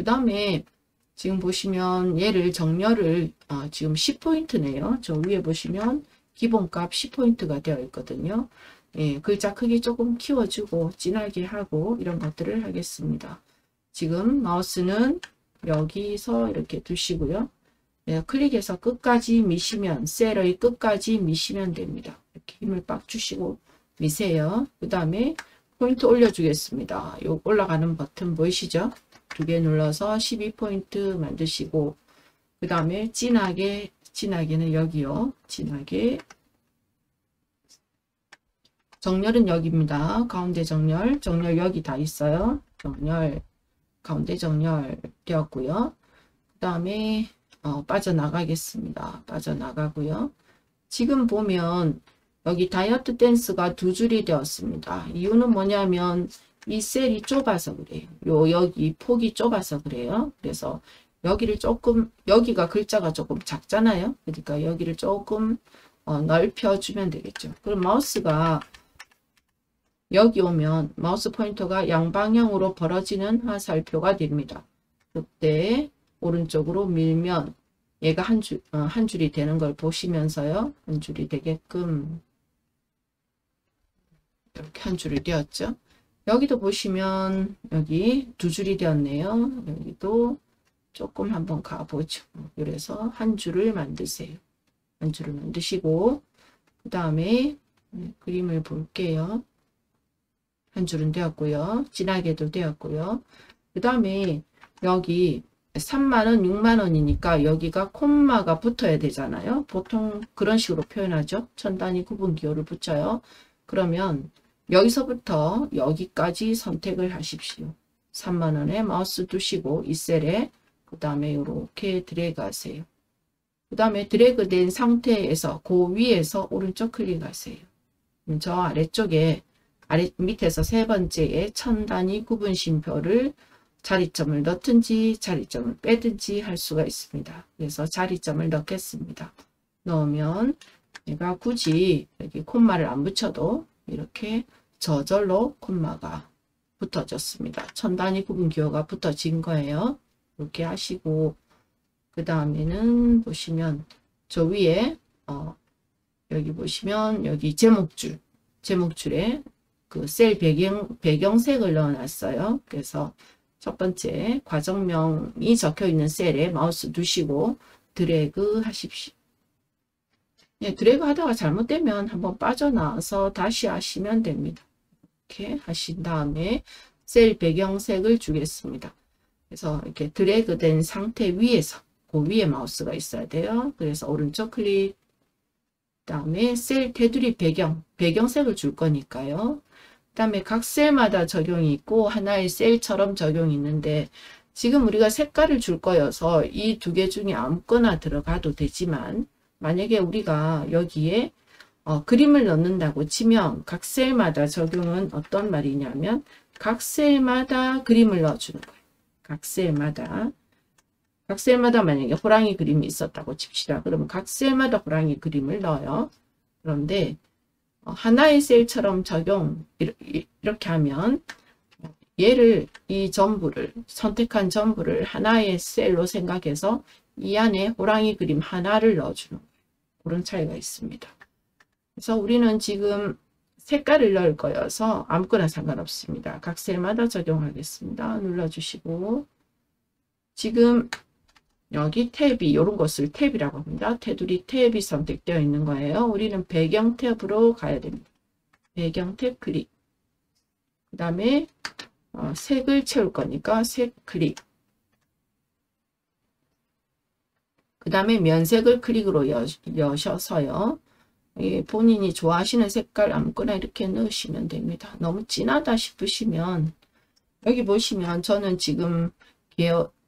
그 다음에 지금 보시면 얘를 정렬을 지금 10포인트네요. 저 위에 보시면 기본값 10포인트가 되어 있거든요. 예, 글자 크기 조금 키워주고 진하게 하고 이런 것들을 하겠습니다. 지금 마우스는 여기서 이렇게 두시고요. 예, 클릭해서 끝까지 미시면 셀의 끝까지 미시면 됩니다. 이렇게 힘을 빡 주시고 미세요. 그 다음에 포인트 올려주겠습니다. 요 올라가는 버튼 보이시죠? 두 개 눌러서 12포인트 만드시고 그 다음에 진하게는 여기요. 진하게 정렬은 여기입니다. 가운데 정렬 여기 다 있어요. 정렬 가운데 정렬 되었고요. 그 다음에 빠져나가겠습니다. 빠져나가고요. 지금 보면 여기 다이어트 댄스가 두 줄이 되었습니다. 이유는 뭐냐면 이 셀이 좁아서 그래요. 여기 폭이 좁아서 그래요. 그래서 여기를 조금, 여기가 글자가 조금 작잖아요. 그러니까 여기를 조금 넓혀주면 되겠죠. 그럼 마우스가 여기 오면 마우스 포인터가 양방향으로 벌어지는 화살표가 됩니다. 그때 오른쪽으로 밀면 얘가 한 줄이 되는 걸 보시면서요. 한 줄이 되게끔 이렇게 한 줄이 되었죠. 여기도 보시면 여기 두 줄이 되었네요. 여기도 조금 한번 가보죠. 그래서 한 줄을 만드세요. 한 줄을 만드시고 그 다음에 그림을 볼게요. 한 줄은 되었고요. 진하게도 되었고요. 그 다음에 여기 3만원, 6만원이니까 여기가 콤마가 붙어야 되잖아요. 보통 그런 식으로 표현하죠. 천 단위 구분 기호를 붙여요. 그러면 여기서부터 여기까지 선택을 하십시오. 3만원에 마우스 두시고 이 셀에 그 다음에 이렇게 드래그 하세요. 그 다음에 드래그 된 상태에서 그 위에서 오른쪽 클릭하세요. 저 아래쪽에 밑에서 세 번째에 천 단위 구분 쉼표를 자리점을 넣든지 자리점을 빼든지 할 수가 있습니다. 그래서 자리점을 넣겠습니다. 넣으면 내가 굳이 여기 콤마를 안 붙여도 이렇게 저절로 콤마가 붙어졌습니다. 천 단위 구분 기호가 붙어진 거예요. 이렇게 하시고 그 다음에는 보시면 저 위에 여기 보시면 여기 제목줄에 그 셀 배경색을 넣어놨어요. 그래서 첫 번째 과정명이 적혀 있는 셀에 마우스 두시고 드래그 하십시오. 예, 드래그 하다가 잘못되면 한번 빠져나와서 다시 하시면 됩니다. 이렇게 하신 다음에 셀 배경색을 주겠습니다. 그래서 이렇게 드래그 된 상태 위에서 그 위에 마우스가 있어야 돼요. 그래서 오른쪽 클릭 그 다음에 셀 테두리 배경색을 줄 거니까요. 그 다음에 각 셀마다 적용이 있고 하나의 셀처럼 적용이 있는데 지금 우리가 색깔을 줄 거여서 이 두 개 중에 아무거나 들어가도 되지만 만약에 우리가 여기에 그림을 넣는다고 치면 각 셀마다 적용은 어떤 말이냐면 각 셀마다 그림을 넣어주는 거예요. 각 셀마다 만약에 호랑이 그림이 있었다고 칩시다. 그러면 각 셀마다 호랑이 그림을 넣어요. 그런데 하나의 셀처럼 적용 이렇게 하면 얘를 선택한 전부를 하나의 셀로 생각해서 이 안에 호랑이 그림 하나를 넣어주는 거예요. 그런 차이가 있습니다. 그래서 우리는 지금 색깔을 넣을 거여서 아무거나 상관없습니다. 각 셀마다 적용하겠습니다. 눌러주시고 지금 여기 탭이 이런 것을 탭이라고 합니다. 테두리 탭이 선택되어 있는 거예요. 우리는 배경 탭으로 가야 됩니다. 배경 탭 클릭. 그 다음에 색을 채울 거니까 색 클릭. 그 다음에 면색을 클릭으로 여셔서요. 본인이 좋아하시는 색깔 아무거나 이렇게 넣으시면 됩니다. 너무 진하다 싶으시면 여기 보시면 저는 지금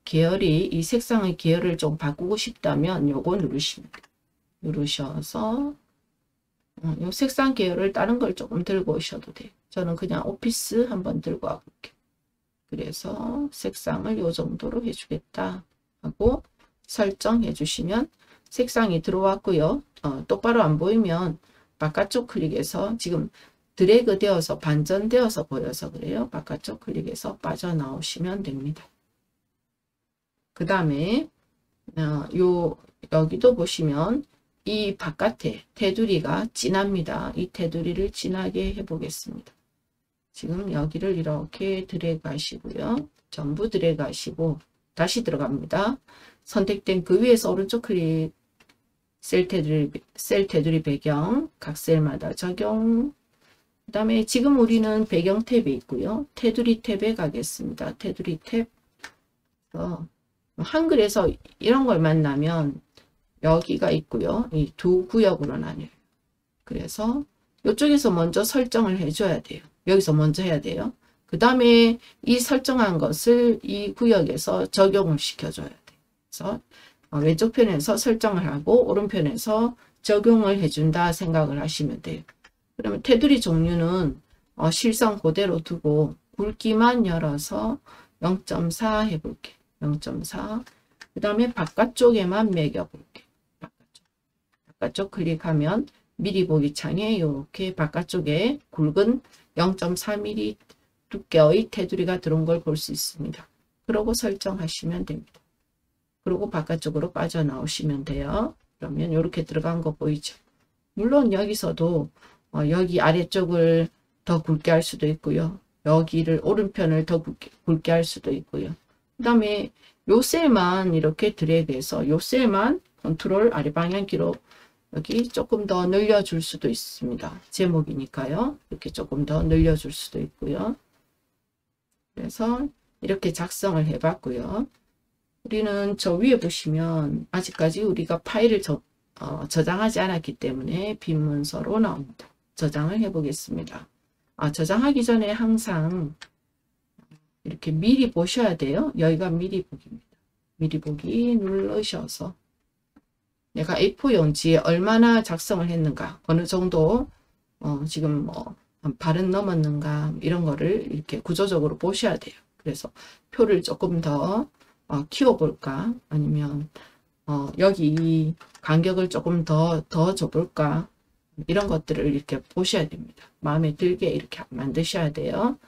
계열이 이 색상의 계열을 좀 바꾸고 싶다면 요거 누르시면 돼요. 누르셔서 요 색상 계열을 다른 걸 조금 들고 오셔도 돼요. 저는 그냥 오피스 한번 들고 와볼게요. 그래서 색상을 요 정도로 해주겠다 하고 설정해 주시면 색상이 들어왔고요. 똑바로 안 보이면 바깥쪽 클릭해서 지금 드래그 되어서 반전되어서 보여서 그래요. 바깥쪽 클릭해서 빠져나오시면 됩니다. 그 다음에 여기도 보시면 이 바깥에 테두리가 진합니다. 이 테두리를 진하게 해보겠습니다. 지금 여기를 이렇게 드래그 하시고요. 전부 드래그 하시고 다시 들어갑니다. 선택된 그 위에서 오른쪽 클릭, 셀 테두리 배경, 각 셀마다 적용. 그 다음에 지금 우리는 배경 탭에 있고요. 테두리 탭에 가겠습니다. 테두리 탭. 한글에서 이런 걸 만나면 여기가 있고요. 이 두 구역으로 나뉘어요. 그래서 이쪽에서 먼저 설정을 해줘야 돼요. 여기서 먼저 해야 돼요. 그 다음에 이 설정한 것을 이 구역에서 적용을 시켜줘야 돼요. 그래서 왼쪽 편에서 설정을 하고 오른편에서 적용을 해준다 생각을 하시면 돼요. 그러면 테두리 종류는 실선 그대로 두고 굵기만 열어서 0.4 해볼게. 0.4. 그 다음에 바깥쪽에만 매겨볼게. 바깥쪽 클릭하면 미리 보기 창에 이렇게 바깥쪽에 굵은 0.4mm 두께의 테두리가 들어온 걸 볼 수 있습니다. 그러고 설정하시면 됩니다. 그리고 바깥쪽으로 빠져나오시면 돼요. 그러면 이렇게 들어간 거 보이죠? 물론 여기서도 여기 아래쪽을 더 굵게 할 수도 있고요. 여기를 오른편을 더 굵게 할 수도 있고요. 그 다음에 요 셀만 이렇게 드래그해서 요 셀만 컨트롤 아래 방향키로 여기 조금 더 늘려줄 수도 있습니다. 제목이니까요. 이렇게 조금 더 늘려줄 수도 있고요. 그래서 이렇게 작성을 해봤고요. 우리는 저 위에 보시면 아직까지 우리가 파일을 저장하지 않았기 때문에 빈 문서로 나옵니다. 저장을 해보겠습니다. 저장하기 전에 항상 이렇게 미리 보셔야 돼요. 여기가 미리 보기입니다. 미리 보기 누르셔서 내가 A4 용지에 얼마나 작성을 했는가, 어느 정도 지금 발은 넘었는가, 이런 거를 이렇게 구조적으로 보셔야 돼요. 그래서 표를 조금 더 키워볼까, 아니면 여기 이 간격을 조금 더 줘볼까, 이런 것들을 이렇게 보셔야 됩니다. 마음에 들게 이렇게 만드셔야 돼요.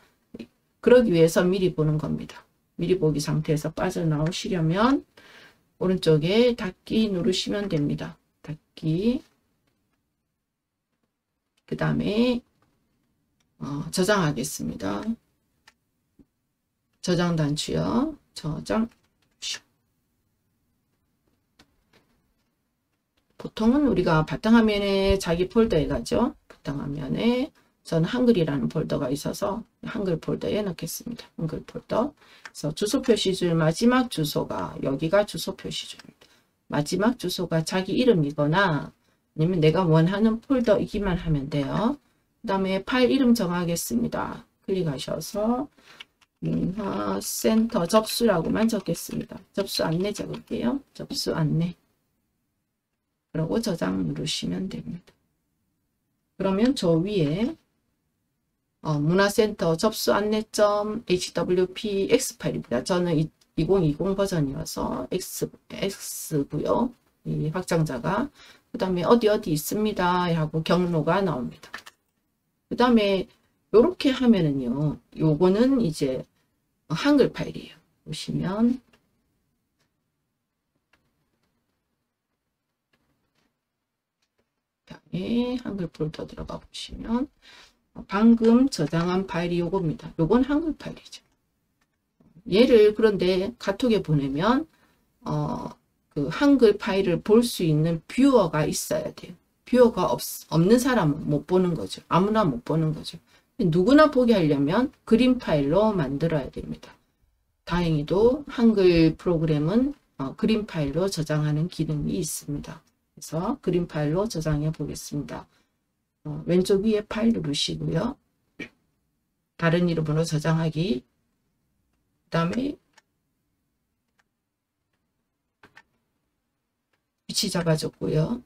그러기 위해서 미리 보는 겁니다. 미리 보기 상태에서 빠져나오시려면 오른쪽에 닫기 누르시면 됩니다. 닫기. 그 다음에 저장하겠습니다. 저장 단추요. 저장. 보통은 우리가 바탕화면에 자기 폴더에 가죠. 바탕화면에 저는 한글이라는 폴더가 있어서 한글 폴더에 넣겠습니다. 한글 폴더. 그래서 주소 표시줄 마지막 주소가 여기가 주소 표시줄입니다. 마지막 주소가 자기 이름이거나 아니면 내가 원하는 폴더이기만 하면 돼요. 그 다음에 파일 이름 정하겠습니다. 클릭하셔서 문화센터 접수라고만 적겠습니다. 접수 안내 적을게요. 접수 안내. 그리고 저장 누르시면 됩니다. 그러면 저 위에 문화센터 접수 안내점 HWP X 파일입니다. 저는 2020 버전이어서 X고요. 이 확장자가. 그 다음에 어디 있습니다 하고 경로가 나옵니다. 그 다음에 이렇게 하면은요, 요거는 이제 한글 파일이에요. 보시면 한글 폴더 들어가 보시면 방금 저장한 파일이 요겁니다. 요건 한글 파일이죠. 얘를 그런데 카톡에 보내면 그 한글 파일을 볼 수 있는 뷰어가 있어야 돼요. 뷰어가 없는 사람은 못 보는 거죠. 아무나 못 보는 거죠. 누구나 보게 하려면 그림 파일로 만들어야 됩니다. 다행히도 한글 프로그램은 그림 파일로 저장하는 기능이 있습니다. 그래서 그림 파일로 저장해 보겠습니다. 왼쪽 위에 파일 누르시고요. 다른 이름으로 저장하기. 그 다음에 위치 잡아줬고요.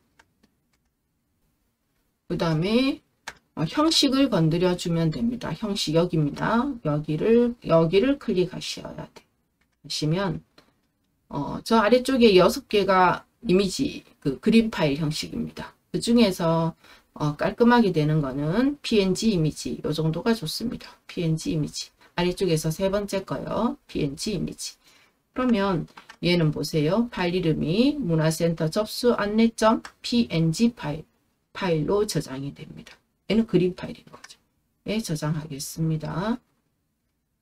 그 다음에 형식을 건드려 주면 됩니다. 형식 여기입니다. 여기를 클릭하셔야 돼요. 하시면 저 아래쪽에 6개가 이미지 그림 파일 형식입니다. 그 중에서 깔끔하게 되는 거는 PNG 이미지, 요 정도가 좋습니다. PNG 이미지. 아래쪽에서 세 번째 거요. PNG 이미지. 그러면 얘는 보세요. 파일 이름이 문화센터 접수 안내점 png 파일로 저장이 됩니다. 얘는 그림 파일인 거죠. 예, 저장하겠습니다.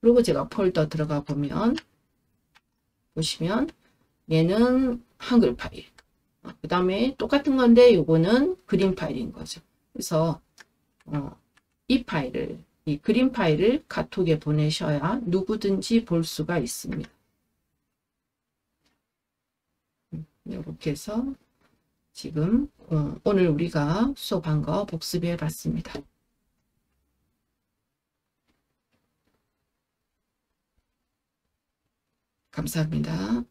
그리고 제가 폴더 들어가 보면 보시면 얘는 한글 파일. 그 다음에 똑같은 건데 요거는 그림 파일인 거죠. 그래서 이 파일을, 이 그림 파일을 카톡에 보내셔야 누구든지 볼 수가 있습니다. 이렇게 해서 지금 오늘 우리가 수업한 거 복습해 봤습니다. 감사합니다.